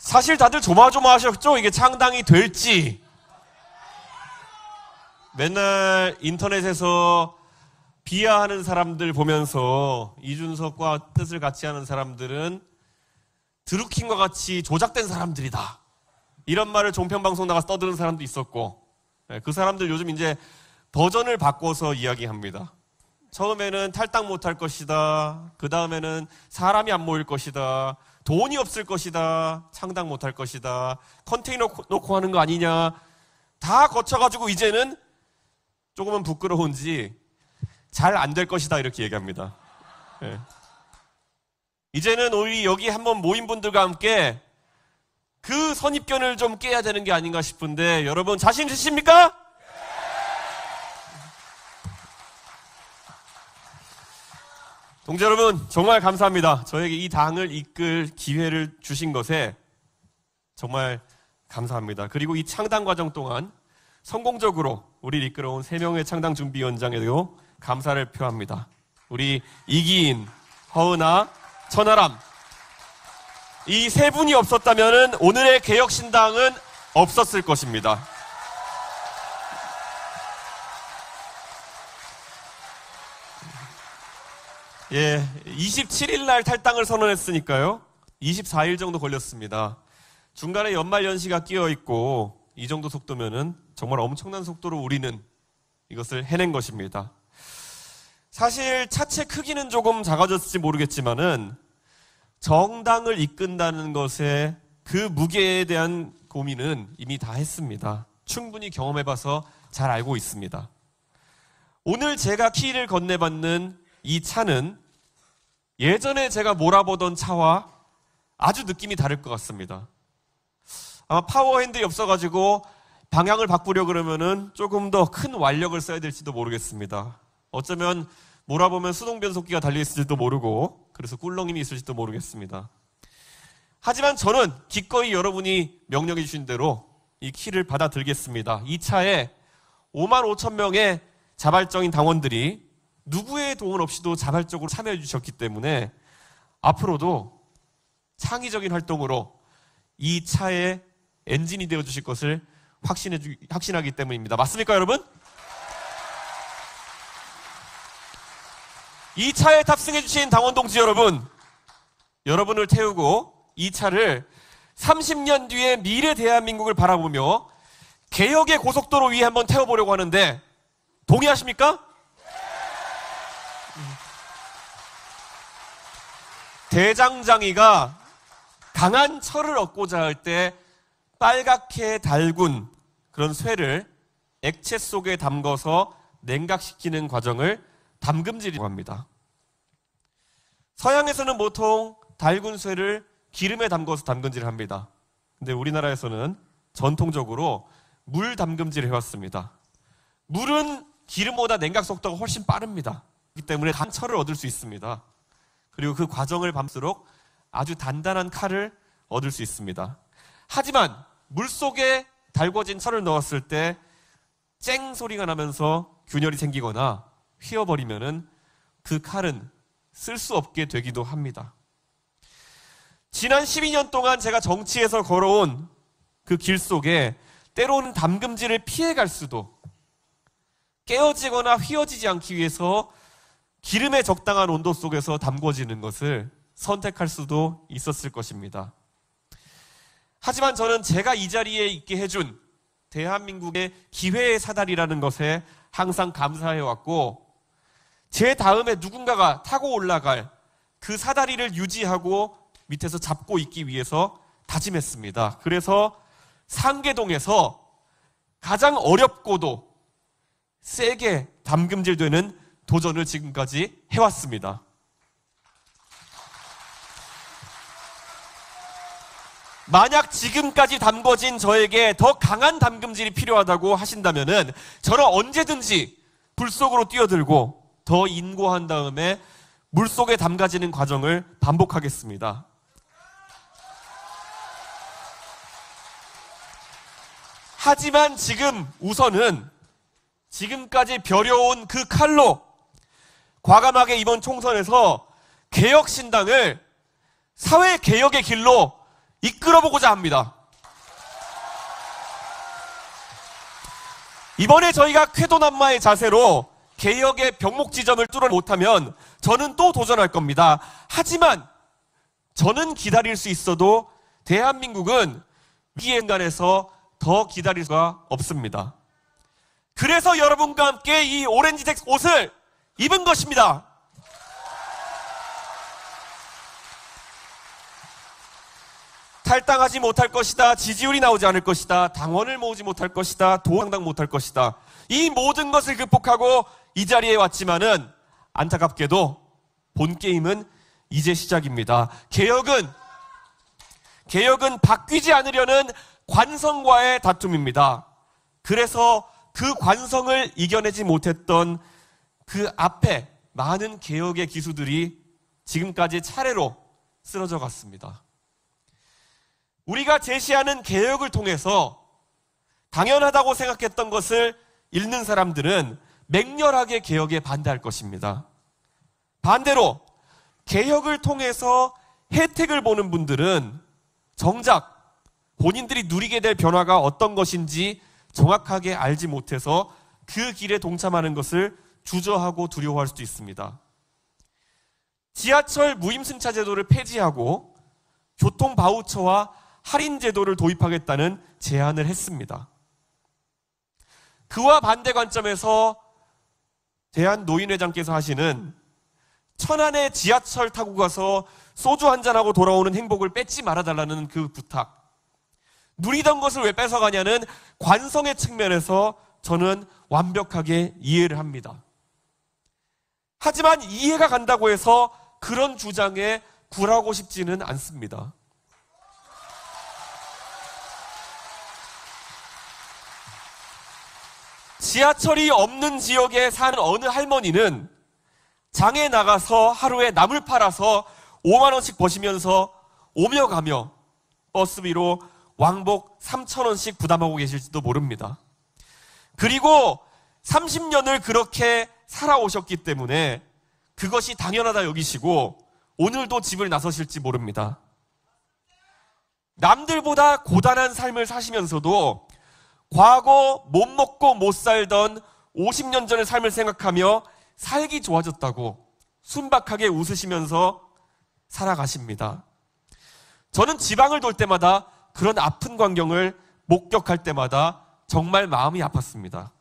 사실 다들 조마조마하셨죠? 이게 창당이 될지. 맨날 인터넷에서 비하하는 사람들 보면서 이준석과 뜻을 같이 하는 사람들은 드루킹과 같이 조작된 사람들이다. 이런 말을 종편방송 나가서 떠드는 사람도 있었고, 그 사람들 요즘 이제 버전을 바꿔서 이야기합니다. 처음에는 탈당 못할 것이다. 그 다음에는 사람이 안 모일 것이다. 돈이 없을 것이다. 창당 못할 것이다. 컨테이너 놓고 하는 거 아니냐. 다 거쳐가지고 이제는 조금은 부끄러운지 잘 안 될 것이다 이렇게 얘기합니다. 네. 이제는 우리 여기 한번 모인 분들과 함께 그 선입견을 좀 깨야 되는 게 아닌가 싶은데 여러분 자신 있으십니까? 동지 여러분 정말 감사합니다. 저에게 이 당을 이끌 기회를 주신 것에 정말 감사합니다. 그리고 이 창당 과정 동안 성공적으로 우리를 이끌어온 3명의 창당준비위원장에도 감사를 표합니다. 우리 이기인, 허은아, 천하람 이 3분이 없었다면 오늘의 개혁신당은 없었을 것입니다. 예, 27일 날 탈당을 선언했으니까요. 24일 정도 걸렸습니다. 중간에 연말연시가 끼어 있고 이 정도 속도면은 정말 엄청난 속도로 우리는 이것을 해낸 것입니다. 사실 차체 크기는 조금 작아졌을지 모르겠지만은 정당을 이끈다는 것의 그 무게에 대한 고민은 이미 다 했습니다. 충분히 경험해봐서 잘 알고 있습니다. 오늘 제가 키를 건네받는 이 차는 예전에 제가 몰아보던 차와 아주 느낌이 다를 것 같습니다. 아마 파워 핸들이 없어가지고 방향을 바꾸려 그러면은 조금 더 큰 완력을 써야 될지도 모르겠습니다. 어쩌면 몰아보면 수동 변속기가 달려있을지도 모르고 그래서 꿀렁임이 있을지도 모르겠습니다. 하지만 저는 기꺼이 여러분이 명령해 주신 대로 이 키를 받아들겠습니다. 이 차에 5만 5천 명의 자발적인 당원들이 누구의 도움 없이도 자발적으로 참여해 주셨기 때문에 앞으로도 창의적인 활동으로 이 차의 엔진이 되어 주실 것을 확신하기 때문입니다. 맞습니까, 여러분? 이 차에 탑승해 주신 당원 동지 여러분, 여러분을 태우고 이 차를 30년 뒤에 미래 대한민국을 바라보며 개혁의 고속도로 위에 한번 태워보려고 하는데 동의하십니까? 대장장이가 강한 철을 얻고자 할 때 빨갛게 달군 그런 쇠를 액체 속에 담궈서 냉각시키는 과정을 담금질이라고 합니다. 서양에서는 보통 달군 쇠를 기름에 담궈서 담금질을 합니다. 근데 우리나라에서는 전통적으로 물 담금질을 해왔습니다. 물은 기름보다 냉각 속도가 훨씬 빠릅니다. 그렇기 때문에 강한 철을 얻을 수 있습니다. 그리고 그 과정을 밟을수록 아주 단단한 칼을 얻을 수 있습니다. 하지만 물속에 달궈진 철을 넣었을 때 쨍 소리가 나면서 균열이 생기거나 휘어버리면은 그 칼은 쓸 수 없게 되기도 합니다. 지난 12년 동안 제가 정치에서 걸어온 그 길 속에 때로는 담금질을 피해갈 수도 깨어지거나 휘어지지 않기 위해서 기름의 적당한 온도 속에서 담궈지는 것을 선택할 수도 있었을 것입니다. 하지만 저는 제가 이 자리에 있게 해준 대한민국의 기회의 사다리라는 것에 항상 감사해왔고 제 다음에 누군가가 타고 올라갈 그 사다리를 유지하고 밑에서 잡고 있기 위해서 다짐했습니다. 그래서 상계동에서 가장 어렵고도 세게 담금질되는 도전을 지금까지 해왔습니다. 만약 지금까지 담궈진 저에게 더 강한 담금질이 필요하다고 하신다면은 저는 언제든지 불 속으로 뛰어들고 더 인고한 다음에 물 속에 담가지는 과정을 반복하겠습니다. 하지만 지금 우선은 지금까지 벼려온 그 칼로 과감하게 이번 총선에서 개혁신당을 사회개혁의 길로 이끌어보고자 합니다. 이번에 저희가 쾌도난마의 자세로 개혁의 병목 지점을 뚫어 못하면 저는 또 도전할 겁니다. 하지만 저는 기다릴 수 있어도 대한민국은 위기의 순간에서 더 기다릴 수가 없습니다. 그래서 여러분과 함께 이 오렌지색 옷을 입은 것입니다. 탈당하지 못할 것이다. 지지율이 나오지 않을 것이다. 당원을 모으지 못할 것이다. 도당당 못할 것이다. 이 모든 것을 극복하고 이 자리에 왔지만은 안타깝게도 본 게임은 이제 시작입니다. 개혁은 바뀌지 않으려는 관성과의 다툼입니다. 그래서 그 관성을 이겨내지 못했던 그 앞에 많은 개혁의 기수들이 지금까지 차례로 쓰러져 갔습니다. 우리가 제시하는 개혁을 통해서 당연하다고 생각했던 것을 잃는 사람들은 맹렬하게 개혁에 반대할 것입니다. 반대로 개혁을 통해서 혜택을 보는 분들은 정작 본인들이 누리게 될 변화가 어떤 것인지 정확하게 알지 못해서 그 길에 동참하는 것을 주저하고 두려워할 수도 있습니다. 지하철 무임승차 제도를 폐지하고 교통 바우처와 할인 제도를 도입하겠다는 제안을 했습니다. 그와 반대 관점에서 대한노인회장께서 하시는 천안에 지하철 타고 가서 소주 한잔하고 돌아오는 행복을 뺏지 말아달라는 그 부탁, 누리던 것을 왜 뺏어가냐는 관성의 측면에서 저는 완벽하게 이해를 합니다. 하지만 이해가 간다고 해서 그런 주장에 굴하고 싶지는 않습니다. 지하철이 없는 지역에 사는 어느 할머니는 장에 나가서 하루에 나물 팔아서 5만 원씩 버시면서 오며 가며 버스비로 왕복 3,000원씩 부담하고 계실지도 모릅니다. 그리고 30년을 그렇게 살아오셨기 때문에 그것이 당연하다 여기시고 오늘도 집을 나서실지 모릅니다. 남들보다 고단한 삶을 사시면서도 과거 못 먹고 못 살던 50년 전의 삶을 생각하며 살기 좋아졌다고 순박하게 웃으시면서 살아가십니다. 저는 지방을 돌 때마다 그런 아픈 광경을 목격할 때마다 정말 마음이 아팠습니다.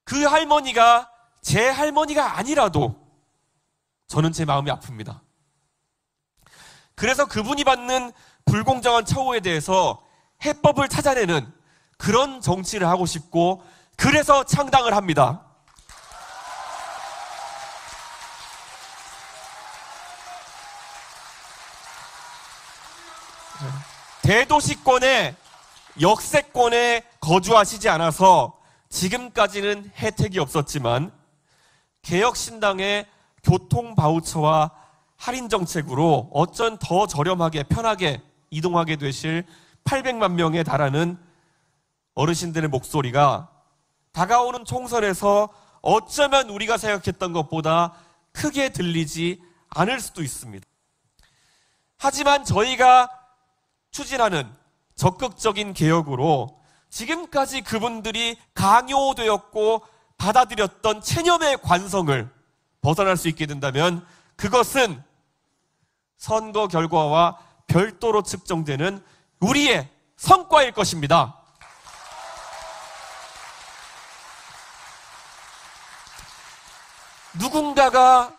그 할머니가 제 할머니가 아니라도 저는 제 마음이 아픕니다. 그래서 그분이 받는 불공정한 처우에 대해서 해법을 찾아내는 그런 정치를 하고 싶고 그래서 창당을 합니다. 대도시권에 역세권에 거주하시지 않아서 지금까지는 혜택이 없었지만 개혁신당의 교통바우처와 할인정책으로 어쩐 더 저렴하게 편하게 이동하게 되실 800만 명에 달하는 어르신들의 목소리가 다가오는 총선에서 어쩌면 우리가 생각했던 것보다 크게 들리지 않을 수도 있습니다. 하지만 저희가 추진하는 적극적인 개혁으로 지금까지 그분들이 강요되었고 받아들였던 체념의 관성을 벗어날 수 있게 된다면 그것은 선거 결과와 별도로 측정되는 우리의 성과일 것입니다. 누군가가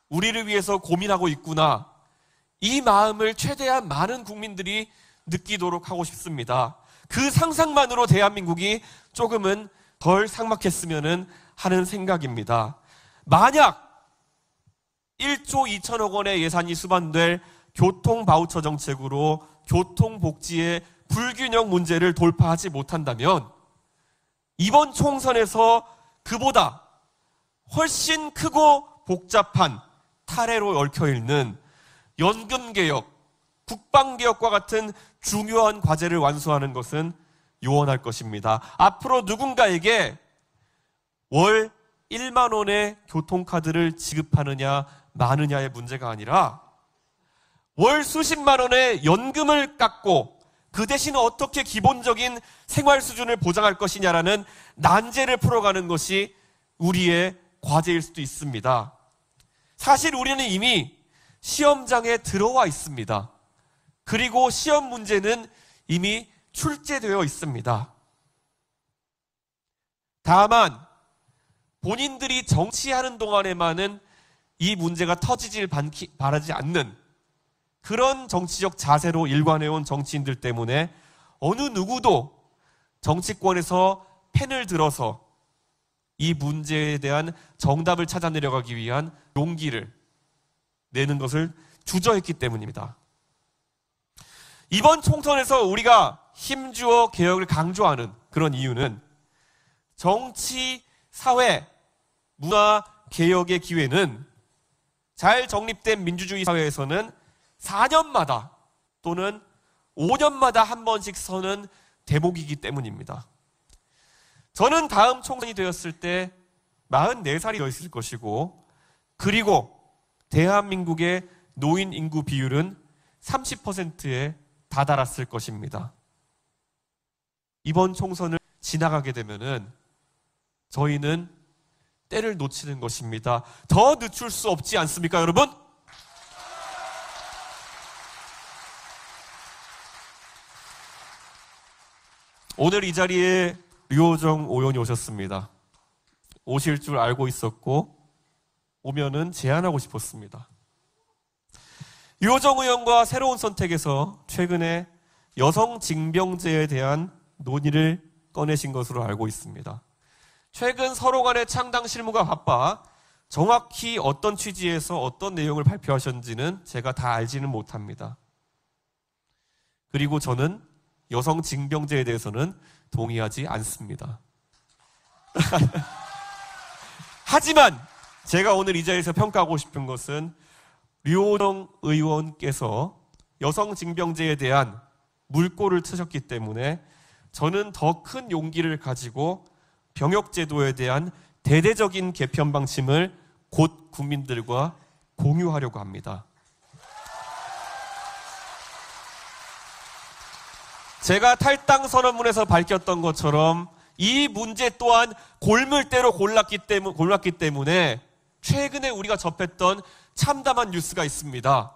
우리를 위해서 고민하고 있구나. 이 마음을 최대한 많은 국민들이 느끼도록 하고 싶습니다. 그 상상만으로 대한민국이 조금은 덜 삭막했으면 하는 생각입니다. 만약 1조 2천억 원의 예산이 수반될 교통바우처 정책으로 교통복지의 불균형 문제를 돌파하지 못한다면 이번 총선에서 그보다 훨씬 크고 복잡한 탈해로 얽혀있는 연금개혁, 국방개혁과 같은 중요한 과제를 완수하는 것은 요원할 것입니다. 앞으로 누군가에게 월 1만 원의 교통카드를 지급하느냐 마느냐의 문제가 아니라 월 수십만 원의 연금을 깎고 그 대신 어떻게 기본적인 생활 수준을 보장할 것이냐라는 난제를 풀어가는 것이 우리의 과제일 수도 있습니다. 사실 우리는 이미 시험장에 들어와 있습니다. 그리고 시험 문제는 이미 출제되어 있습니다. 다만 본인들이 정치하는 동안에만은 이 문제가 터지질 바라지 않는 그런 정치적 자세로 일관해온 정치인들 때문에 어느 누구도 정치권에서 펜을 들어서 이 문제에 대한 정답을 찾아내려가기 위한 용기를 내는 것을 주저했기 때문입니다. 이번 총선에서 우리가 힘주어 개혁을 강조하는 그런 이유는 정치, 사회, 문화 개혁의 기회는 잘 정립된 민주주의 사회에서는 4년마다 또는 5년마다 한 번씩 서는 대목이기 때문입니다. 저는 다음 총선이 되었을 때 44살이 되었을 것이고, 그리고 대한민국의 노인 인구 비율은 30%에 다다랐을 것입니다. 이번 총선을 지나가게 되면은 저희는 때를 놓치는 것입니다. 더 늦출 수 없지 않습니까, 여러분? 오늘 이 자리에 류호정 의원이 오셨습니다. 오실 줄 알고 있었고 오면은 제안하고 싶었습니다. 류호정 의원과 새로운 선택에서 최근에 여성 징병제에 대한 논의를 꺼내신 것으로 알고 있습니다. 최근 서로 간의 창당 실무가 바빠 정확히 어떤 취지에서 어떤 내용을 발표하셨는지는 제가 다 알지는 못합니다. 그리고 저는 여성 징병제에 대해서는 동의하지 않습니다. 하지만 제가 오늘 이 자리에서 평가하고 싶은 것은 류호정 의원께서 여성 징병제에 대한 물꼬를 트셨기 때문에 저는 더 큰 용기를 가지고 병역제도에 대한 대대적인 개편 방침을 곧 국민들과 공유하려고 합니다. 제가 탈당 선언문에서 밝혔던 것처럼 이 문제 또한 골물대로 골랐기 때문에 최근에 우리가 접했던 참담한 뉴스가 있습니다.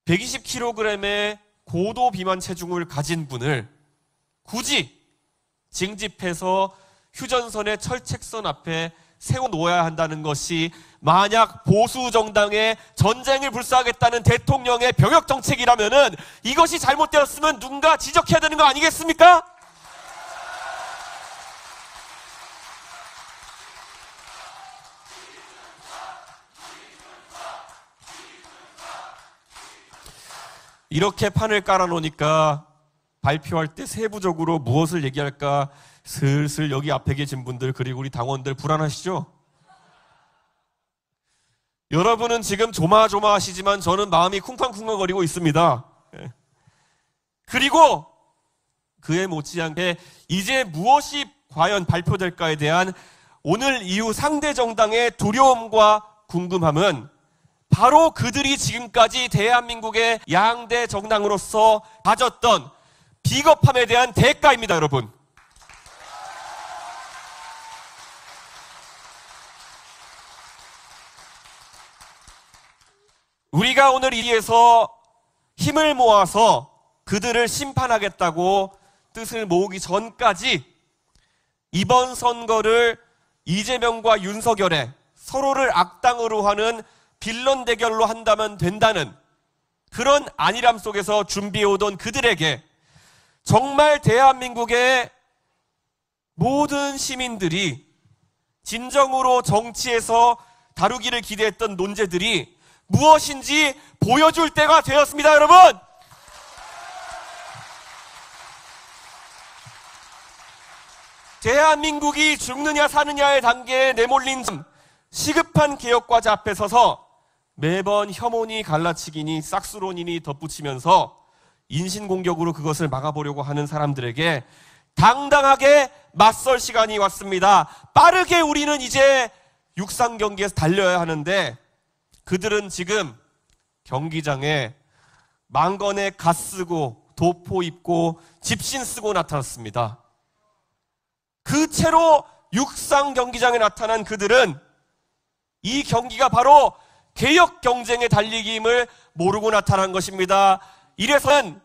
120kg의 고도 비만 체중을 가진 분을 굳이 징집해서 휴전선의 철책선 앞에 세워놓아야 한다는 것이 만약 보수 정당의 전쟁을 불사하겠다는 대통령의 병역 정책이라면은 이것이 잘못되었으면 누군가 지적해야 되는 거 아니겠습니까? 이렇게 판을 깔아놓으니까 발표할 때 세부적으로 무엇을 얘기할까 슬슬 여기 앞에 계신 분들 그리고 우리 당원들 불안하시죠? 여러분은 지금 조마조마하시지만 저는 마음이 쿵쾅쿵쾅거리고 있습니다. 그리고 그에 못지않게 이제 무엇이 과연 발표될까에 대한 오늘 이후 상대 정당의 두려움과 궁금함은 바로 그들이 지금까지 대한민국의 양대 정당으로서 가졌던 비겁함에 대한 대가입니다, 여러분. 우리가 오늘 이 자리에서 힘을 모아서 그들을 심판하겠다고 뜻을 모으기 전까지 이번 선거를 이재명과 윤석열의 서로를 악당으로 하는 빌런 대결로 한다면 된다는 그런 안일함 속에서 준비해오던 그들에게 정말 대한민국의 모든 시민들이 진정으로 정치에서 다루기를 기대했던 논제들이 무엇인지 보여줄 때가 되었습니다, 여러분! 대한민국이 죽느냐 사느냐의 단계에 내몰린 시급한 개혁과제 앞에 서서 매번 혐오니 갈라치기니 싹수론이니 덧붙이면서 인신공격으로 그것을 막아보려고 하는 사람들에게 당당하게 맞설 시간이 왔습니다. 빠르게 우리는 이제 육상 경기에서 달려야 하는데 그들은 지금 경기장에 망건에 갓 쓰고 도포 입고 집신 쓰고 나타났습니다. 그 채로 육상 경기장에 나타난 그들은 이 경기가 바로 개혁 경쟁의 달리기임을 모르고 나타난 것입니다. 이래서는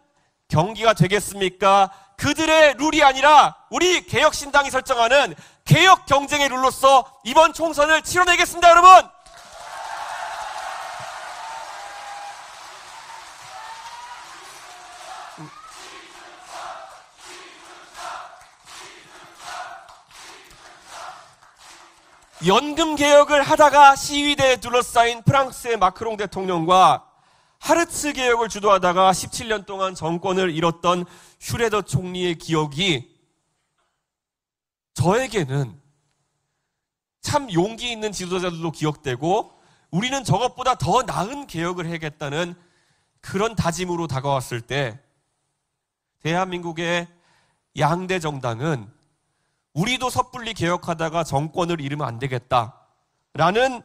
경기가 되겠습니까? 그들의 룰이 아니라 우리 개혁신당이 설정하는 개혁 경쟁의 룰로서 이번 총선을 치러내겠습니다, 여러분! 연금 개혁을 하다가 시위대에 둘러싸인 프랑스의 마크롱 대통령과 하르츠 개혁을 주도하다가 17년 동안 정권을 잃었던 슈레더 총리의 기억이 저에게는 참 용기 있는 지도자들로 기억되고 우리는 저것보다 더 나은 개혁을 해야겠다는 그런 다짐으로 다가왔을 때 대한민국의 양대 정당은 우리도 섣불리 개혁하다가 정권을 잃으면 안 되겠다라는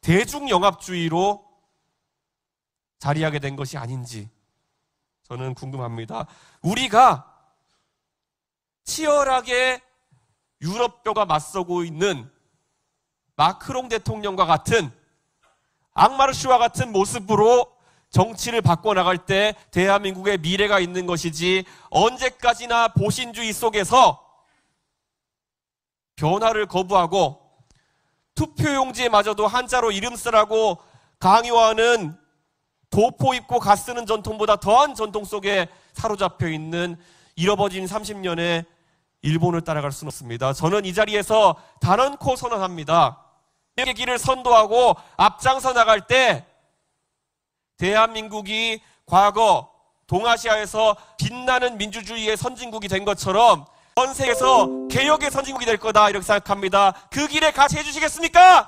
대중영합주의로 자리하게 된 것이 아닌지 저는 궁금합니다. 우리가 치열하게 유럽뼈가 맞서고 있는 마크롱 대통령과 같은 앙마르슈와 같은 모습으로 정치를 바꿔나갈 때 대한민국의 미래가 있는 것이지 언제까지나 보신주의 속에서 변화를 거부하고 투표용지에마저도 한자로 이름 쓰라고 강요하는 도포 입고 갓 쓰는 전통보다 더한 전통 속에 사로잡혀 있는 잃어버진 30년의 일본을 따라갈 수는 없습니다. 저는 이 자리에서 단언코 선언합니다. 개혁의 길을 선도하고 앞장서 나갈 때 대한민국이 과거 동아시아에서 빛나는 민주주의의 선진국이 된 것처럼 전 세계에서 개혁의 선진국이 될 거다 이렇게 생각합니다. 그 길에 같이 해주시겠습니까?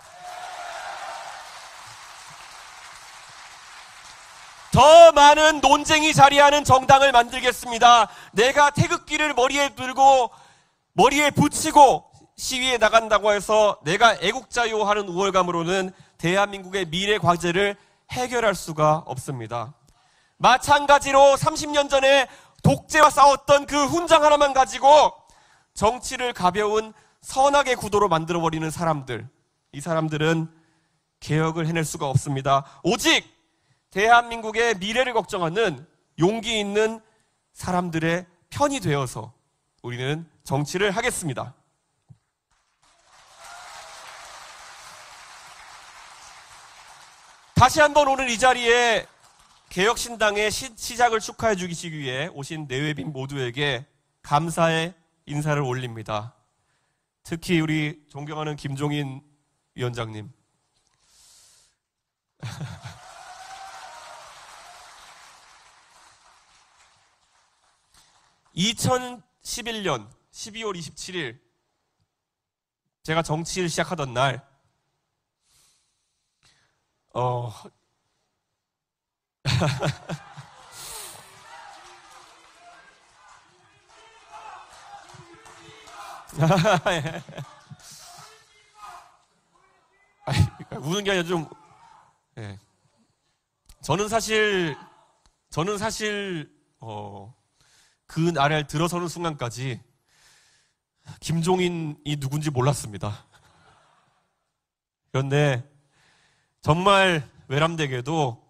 더 많은 논쟁이 자리하는 정당을 만들겠습니다. 내가 태극기를 머리에 들고 머리에 붙이고 시위에 나간다고 해서 내가 애국자요 하는 우월감으로는 대한민국의 미래 과제를 해결할 수가 없습니다. 마찬가지로 30년 전에 독재와 싸웠던 그 훈장 하나만 가지고 정치를 가벼운 선악의 구도로 만들어버리는 사람들, 이 사람들은 개혁을 해낼 수가 없습니다. 오직 대한민국의 미래를 걱정하는 용기 있는 사람들의 편이 되어서 우리는 정치를 하겠습니다. 다시 한번 오늘 이 자리에 개혁신당의 시작을 축하해 주시기 위해 오신 내외빈 모두에게 감사의 인사를 올립니다. 특히 우리 존경하는 김종인 위원장님. 2011년 12월 27일 제가 정치를 시작하던 날 우는 게 아니라 좀 예. 저는 사실 그 날에 들어서는 순간까지 김종인이 누군지 몰랐습니다. 그런데 정말 외람되게도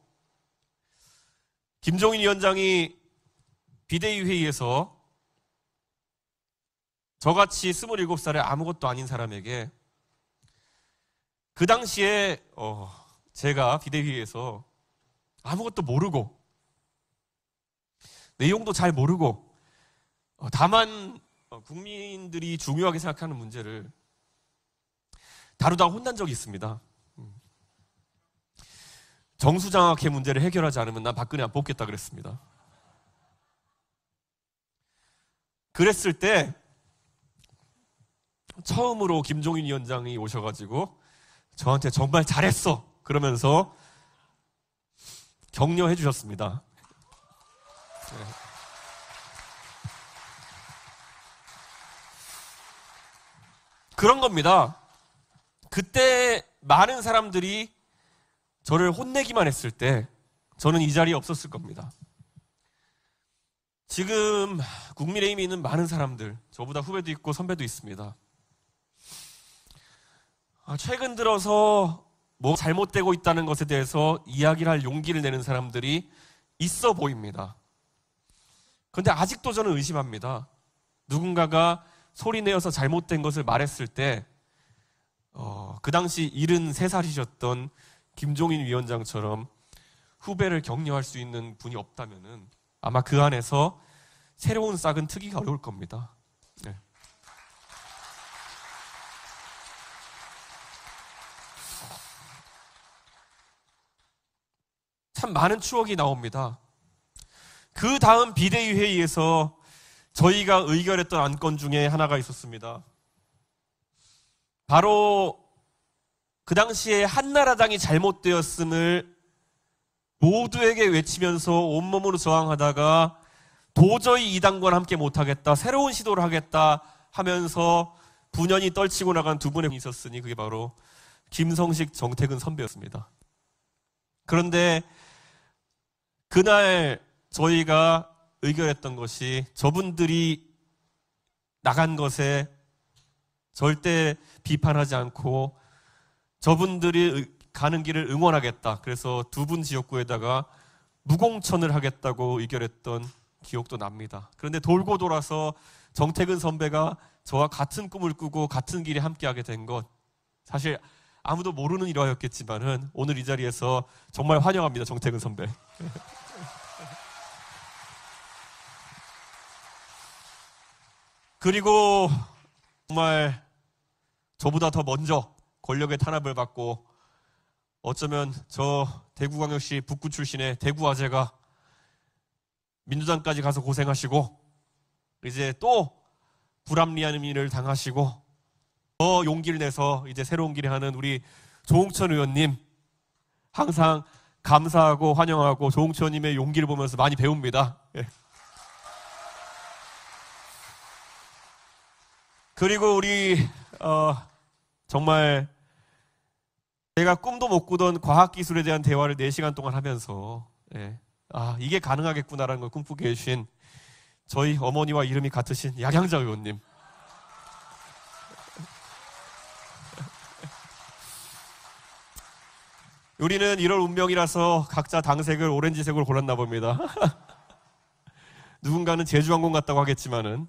김종인 위원장이 비대위 회의에서 저같이 27살의 아무것도 아닌 사람에게 그 당시에 제가 비대위에서 아무것도 모르고 내용도 잘 모르고 다만 국민들이 중요하게 생각하는 문제를 다루다가 혼난 적이 있습니다. 정수장학회 문제를 해결하지 않으면 난 박근혜 안 뽑겠다 그랬습니다. 그랬을 때 처음으로 김종인 위원장이 오셔가지고 저한테 정말 잘했어 그러면서 격려해 주셨습니다. 네. 그런 겁니다. 그때 많은 사람들이 저를 혼내기만 했을 때 저는 이 자리에 없었을 겁니다. 지금 국민의힘에 있는 많은 사람들, 저보다 후배도 있고 선배도 있습니다. 최근 들어서 뭐 잘못되고 있다는 것에 대해서 이야기를 할 용기를 내는 사람들이 있어 보입니다. 그런데 아직도 저는 의심합니다. 누군가가 소리내어서 잘못된 것을 말했을 때 그 당시 73살이셨던 김종인 위원장처럼 후배를 격려할 수 있는 분이 없다면은 아마 그 안에서 새로운 싹은 트기가 어려울 겁니다. 네. 참 많은 추억이 나옵니다. 그 다음 비대위 회의에서 저희가 의결했던 안건 중에 하나가 있었습니다. 바로 그 당시에 한나라당이 잘못되었음을 모두에게 외치면서 온몸으로 저항하다가 도저히 이 당과는 함께 못하겠다, 새로운 시도를 하겠다 하면서 분연히 떨치고 나간 두 분이 있었으니 그게 바로 김성식, 정태근 선배였습니다. 그런데 그날 저희가 의결했던 것이 저분들이 나간 것에 절대 비판하지 않고 저분들이 가는 길을 응원하겠다. 그래서 두 분 지역구에다가 무공천을 하겠다고 의결했던 기억도 납니다. 그런데 돌고 돌아서 정태근 선배가 저와 같은 꿈을 꾸고 같은 길에 함께하게 된 것, 사실 아무도 모르는 일화였겠지만은 오늘 이 자리에서 정말 환영합니다. 정태근 선배. 그리고 정말 저보다 더 먼저 권력의 탄압을 받고 어쩌면 저 대구광역시 북구 출신의 대구 아재가 민주당까지 가서 고생하시고 이제 또 불합리한 일을 당하시고 더 용기를 내서 이제 새로운 길에 하는 우리 조홍천 의원님, 항상 감사하고 환영하고 조홍천 의원님의 용기를 보면서 많이 배웁니다. 예. 그리고 우리 정말 제가 꿈도 못 꾸던 과학기술에 대한 대화를 4시간 동안 하면서 이게 가능하겠구나라는 걸 꿈꾸게 해주신 저희 어머니와 이름이 같으신 양양자 의원님, 우리는 이럴 운명이라서 각자 당색을 오렌지색으로 골랐나 봅니다. 누군가는 제주항공 같다고 하겠지만은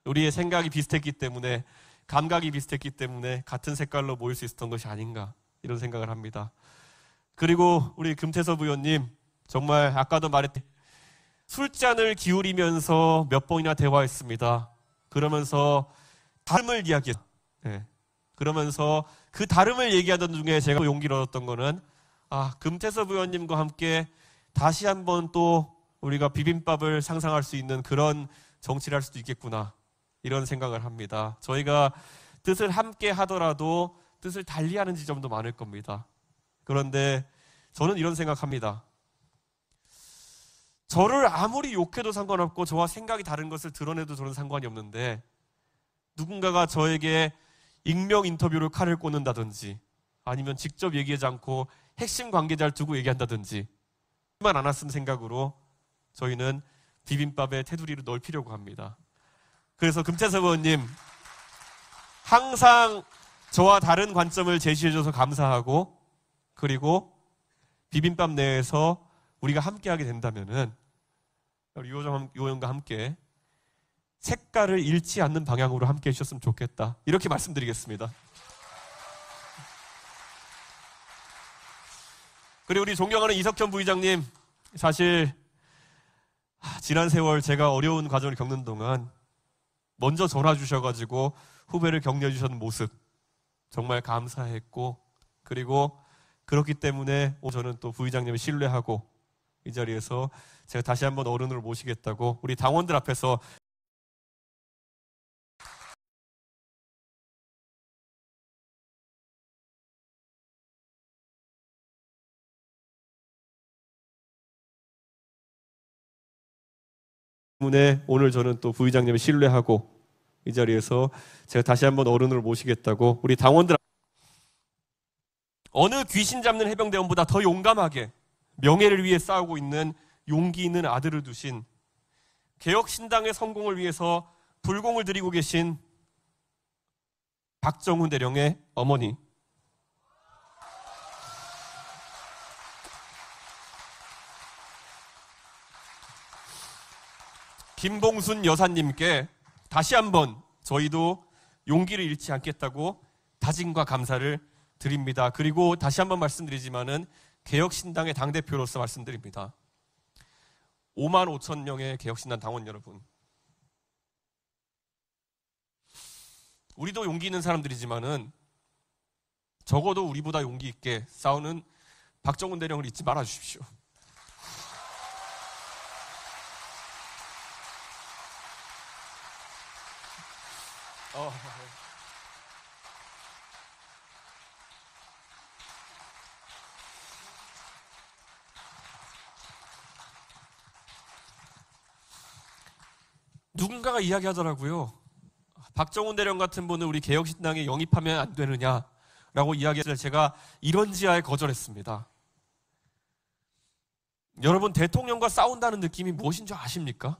우리의 생각이 비슷했기 때문에, 감각이 비슷했기 때문에 같은 색깔로 모일 수 있었던 것이 아닌가, 이런 생각을 합니다. 그리고 우리 금태섭 의원님, 정말 아까도 말했듯이 술잔을 기울이면서 몇 번이나 대화했습니다. 그러면서 다름을 이야기했어요. 그러면서 그 다름을 얘기하던 중에 제가 용기를 얻었던 거는 금태섭 의원님과 함께 다시 한번 또 우리가 비빔밥을 상상할 수 있는 그런 정치를 할 수도 있겠구나, 이런 생각을 합니다. 저희가 뜻을 함께 하더라도 뜻을 달리하는 지점도 많을 겁니다. 그런데 저는 이런 생각합니다. 저를 아무리 욕해도 상관없고 저와 생각이 다른 것을 드러내도 저는 상관이 없는데, 누군가가 저에게 익명 인터뷰로 칼을 꽂는다든지 아니면 직접 얘기하지 않고 핵심 관계자를 두고 얘기한다든지, 만 안 왔음 생각으로 저희는 비빔밥의 테두리를 넓히려고 합니다. 그래서 금태섭 의원님, 항상 저와 다른 관점을 제시해줘서 감사하고, 그리고 비빔밥 내에서 우리가 함께하게 된다면은 유호정 의원과 함께 색깔을 잃지 않는 방향으로 함께 해주셨으면 좋겠다, 이렇게 말씀드리겠습니다. 그리고 우리 존경하는 이석현 부의장님, 사실 지난 세월 제가 어려운 과정을 겪는 동안 먼저 전화 주셔가지고 후배를 격려해 주셨는 모습 정말 감사했고, 그리고 그렇기 때문에 저는 또 부의장님을 신뢰하고 이 자리에서 제가 다시 한번 어른으로 모시겠다고 우리 당원들 앞에서 때문에 오늘 저는 또 부의장님을 신뢰하고 이 자리에서 제가 다시 한번 어른으로 모시겠다고 우리 당원들, 어느 귀신 잡는 해병대원보다 더 용감하게 명예를 위해 싸우고 있는 용기 있는 아들을 두신, 개혁신당의 성공을 위해서 불공을 들이고 계신 박정훈 대령의 어머니, 김봉순 여사님께 다시 한번 저희도 용기를 잃지 않겠다고 다짐과 감사를 드립니다. 그리고 다시 한번 말씀드리지만은 개혁신당의 당대표로서 말씀드립니다. 5만 5천 명의 개혁신당 당원 여러분, 우리도 용기 있는 사람들이지만은 적어도 우리보다 용기 있게 싸우는 박정훈 대령을 잊지 말아 주십시오. 누군가가 이야기하더라고요. 박정훈 대령 같은 분은 우리 개혁신당에 영입하면 안 되느냐라고 이야기를 제가 이런 지하에 거절했습니다. 여러분, 대통령과 싸운다는 느낌이 무엇인 줄 아십니까?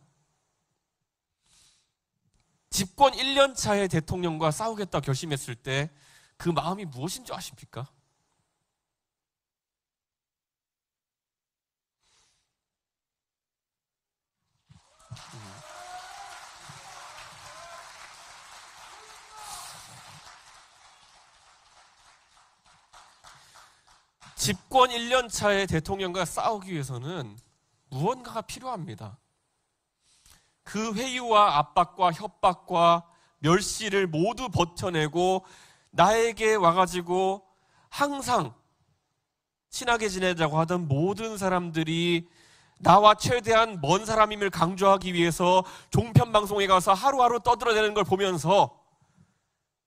집권 1년 차에 대통령과 싸우겠다 결심했을 때 그 마음이 무엇인 줄 아십니까? 집권 1년 차에 대통령과 싸우기 위해서는 무언가가 필요합니다. 그 회유와 압박과 협박과 멸시를 모두 버텨내고 나에게 와가지고 항상 친하게 지내자고 하던 모든 사람들이 나와 최대한 먼 사람임을 강조하기 위해서 종편방송에 가서 하루하루 떠들어대는 걸 보면서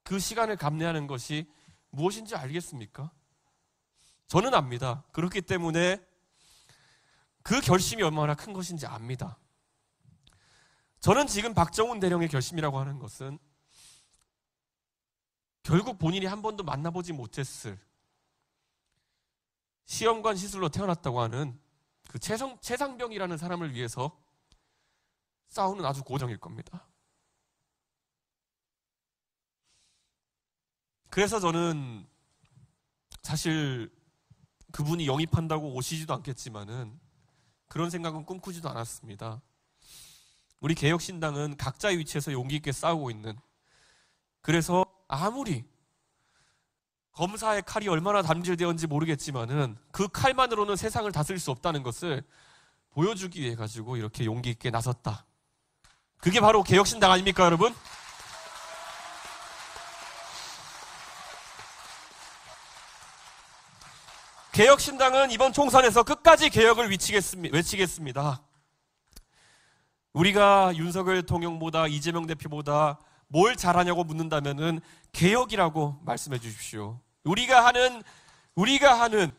그 시간을 감내하는 것이 무엇인지 알겠습니까? 저는 압니다. 그렇기 때문에 그 결심이 얼마나 큰 것인지 압니다. 저는 지금 박정훈 대령의 결심이라고 하는 것은 결국 본인이 한 번도 만나보지 못했을 시험관 시술로 태어났다고 하는 그 최상병이라는 사람을 위해서 싸우는 아주 고정일 겁니다. 그래서 저는 사실 그분이 영입한다고 오시지도 않겠지만은 그런 생각은 꿈꾸지도 않았습니다. 우리 개혁신당은 각자의 위치에서 용기 있게 싸우고 있는, 그래서 아무리 검사의 칼이 얼마나 담질되었는지 모르겠지만은 그 칼만으로는 세상을 다스릴 수 없다는 것을 보여주기 위해 가지고 이렇게 용기 있게 나섰다. 그게 바로 개혁신당 아닙니까, 여러분? 개혁신당은 이번 총선에서 끝까지 개혁을 외치겠습니다. 우리가 윤석열 대통령보다 이재명 대표보다 뭘 잘하냐고 묻는다면은 개혁이라고 말씀해 주십시오. 우리가 하는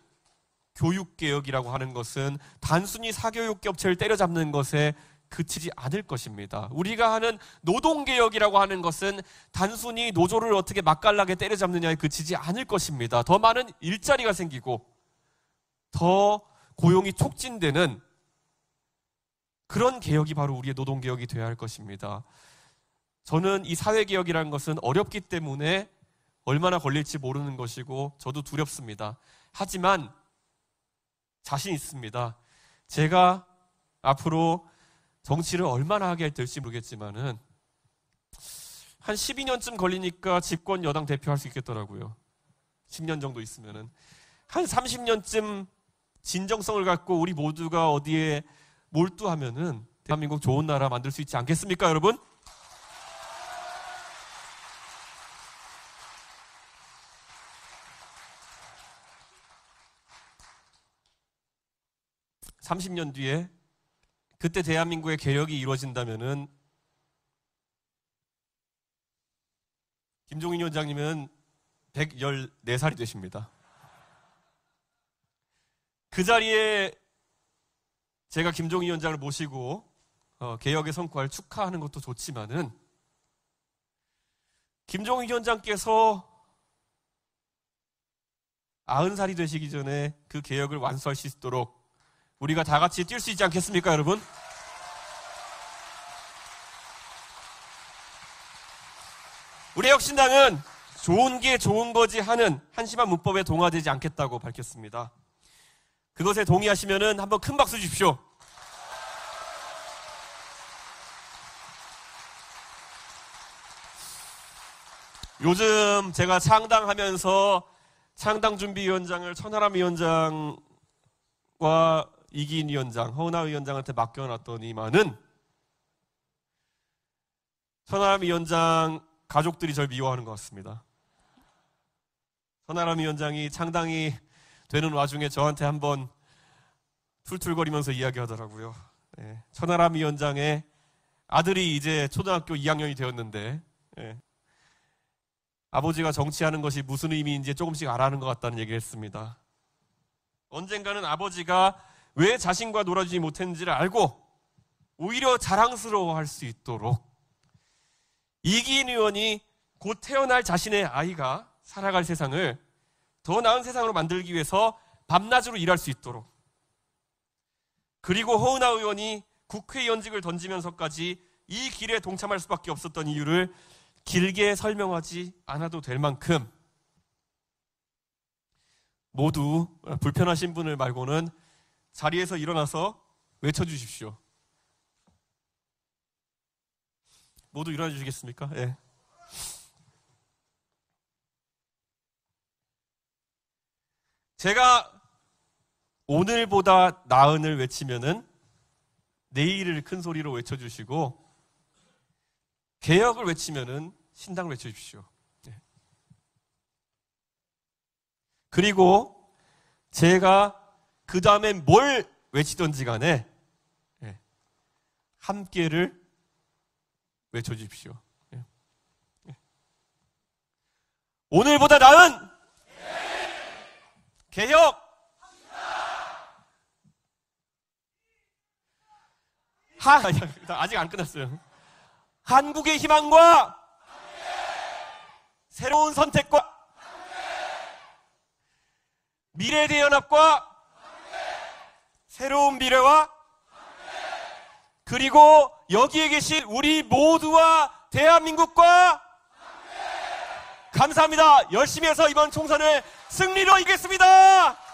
교육개혁이라고 하는 것은 단순히 사교육 업체를 때려잡는 것에 그치지 않을 것입니다. 우리가 하는 노동개혁이라고 하는 것은 단순히 노조를 어떻게 맛깔나게 때려잡느냐에 그치지 않을 것입니다. 더 많은 일자리가 생기고 더 고용이 촉진되는 그런 개혁이 바로 우리의 노동개혁이 되어야 할 것입니다. 저는 이 사회개혁이라는 것은 어렵기 때문에 얼마나 걸릴지 모르는 것이고 저도 두렵습니다. 하지만 자신 있습니다. 제가 앞으로 정치를 얼마나 하게 될지 모르겠지만은 한 12년쯤 걸리니까 집권 여당 대표할 수 있겠더라고요. 10년 정도 있으면은 한 30년쯤 진정성을 갖고 우리 모두가 어디에 몰두하면은 대한민국 좋은 나라 만들 수 있지 않겠습니까, 여러분? (30년) 뒤에 그때 대한민국의 개혁이 이루어진다면은 김종인 위원장님은 114살이 되십니다. 그 자리에 제가 김종인 위원장을 모시고 개혁의 성과를 축하하는 것도 좋지만은 김종인 위원장께서 90살이 되시기 전에 그 개혁을 완수할 수 있도록 우리가 다 같이 뛸 수 있지 않겠습니까, 여러분? 우리 혁신당은 좋은 게 좋은 거지 하는 한심한 문법에 동화되지 않겠다고 밝혔습니다. 그것에 동의하시면은 한번 큰 박수 주십시오. 요즘 제가 창당하면서 창당준비위원장을 천하람 위원장과 이기인 위원장, 허은하 위원장한테 맡겨놨더니만은 천하람 위원장 가족들이 절 미워하는 것 같습니다. 천하람 위원장이 창당이 되는 와중에 저한테 한번 툴툴거리면서 이야기하더라고요. 네. 천하람 위원장의 아들이 이제 초등학교 2학년이 되었는데 네. 아버지가 정치하는 것이 무슨 의미인지 조금씩 알아가는 것 같다는 얘기를 했습니다. 언젠가는 아버지가 왜 자신과 놀아주지 못했는지를 알고 오히려 자랑스러워할 수 있도록 이기인 의원이 곧 태어날 자신의 아이가 살아갈 세상을 더 나은 세상으로 만들기 위해서 밤낮으로 일할 수 있도록, 그리고 허은하 의원이 국회의원직을 던지면서까지 이 길에 동참할 수밖에 없었던 이유를 길게 설명하지 않아도 될 만큼 모두 불편하신 분을 말고는 자리에서 일어나서 외쳐주십시오. 모두 일어나 주시겠습니까? 예. 제가 오늘보다 나은을 외치면은 내일을 큰 소리로 외쳐주시고, 개혁을 외치면은 신당을 외쳐주십시오. 예. 그리고 제가 그 다음에 뭘 외치던지 간에 예. 함께를 외쳐주십시오. 예. 예. 오늘보다 나은 개혁! 아직 안 끝났어요. 한국의 희망과 새로운 선택과 미래대연합과 새로운 미래와 그리고 여기에 계신 우리 모두와 대한민국과 감사합니다. 열심히 해서 이번 총선을 승리로 이기겠습니다.